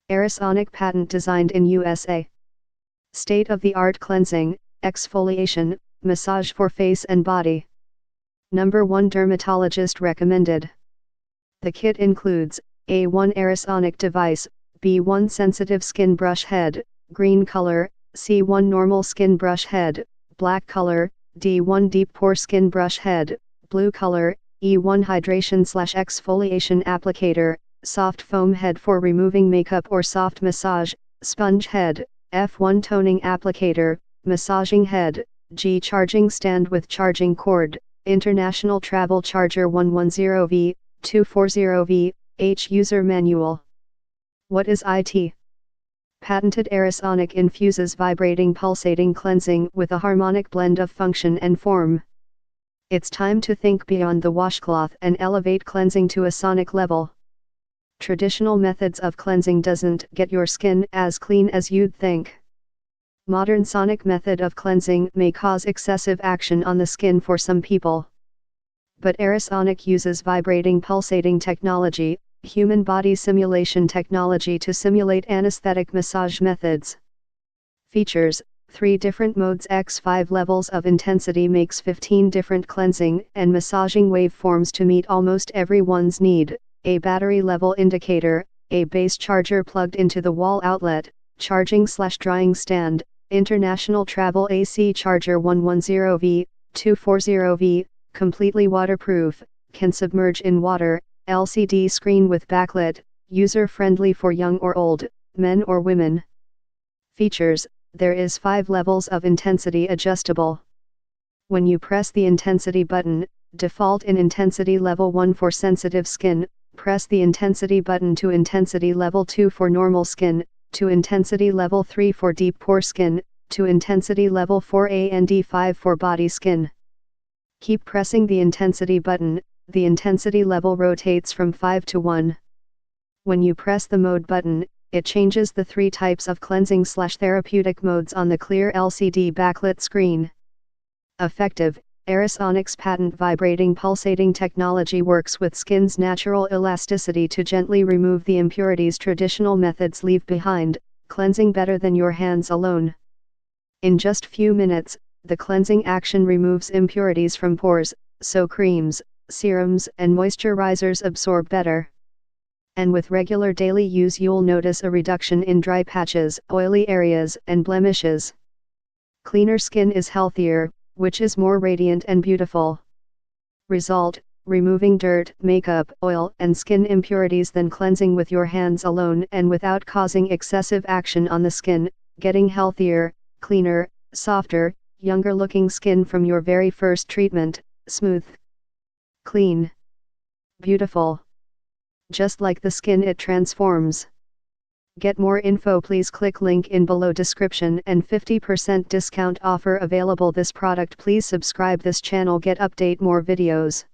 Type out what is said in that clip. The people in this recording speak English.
Erisonic patent designed in USA. State-of-the-art cleansing, exfoliation, massage for face and body. Number 1 Dermatologist Recommended. The kit includes A1 Erisonic Device, B1 Sensitive Skin Brush Head, green color, C1 Normal Skin Brush Head, black color, D1 Deep Pore Skin Brush Head, blue color, E1 Hydration/Exfoliation Applicator, soft foam head for removing makeup or soft massage, sponge head, F1 Toning Applicator, massaging head, G charging stand with charging cord, international travel charger 110V, 240V, H user manual. What is IT? Patented Erisonic infuses vibrating pulsating cleansing with a harmonic blend of function and form. It's time to think beyond the washcloth and elevate cleansing to a sonic level. Traditional methods of cleansing doesn't get your skin as clean as you'd think. Modern sonic method of cleansing may cause excessive action on the skin for some people. But Erisonic uses vibrating pulsating technology, human body simulation technology to simulate anesthetic massage methods. Features: 3 different modes x 5 levels of intensity makes 15 different cleansing and massaging waveforms to meet almost everyone's need, a battery level indicator, a base charger plugged into the wall outlet, charging/drying stand, international travel AC charger 110V, 240V, completely waterproof, can submerge in water, LCD screen with backlit, user-friendly for young or old, men or women. Features: there is 5 levels of intensity adjustable. When you press the intensity button, default in intensity level 1 for sensitive skin, press the intensity button to intensity level 2 for normal skin, to intensity level 3 for deep pore skin, to intensity level 4 and 5 for body skin. Keep pressing the intensity button, the intensity level rotates from 5 to 1. When you press the mode button, it changes the 3 types of cleansing/therapeutic modes on the clear LCD backlit screen. Effective: Erisonic's patent vibrating pulsating technology works with skin's natural elasticity to gently remove the impurities traditional methods leave behind, cleansing better than your hands alone. In just few minutes, the cleansing action removes impurities from pores, so creams, serums and moisturizers absorb better. And with regular daily use you'll notice a reduction in dry patches, oily areas and blemishes. Cleaner skin is healthier, which is more radiant and beautiful. Result: removing dirt, makeup, oil and skin impurities than cleansing with your hands alone and without causing excessive action on the skin, getting healthier, cleaner, softer, younger looking skin from your very first treatment, smooth, clean, beautiful. Just like the skin it transforms. Get more info please click link in below description and 50% discount offer available this product please subscribe this channel get update more videos.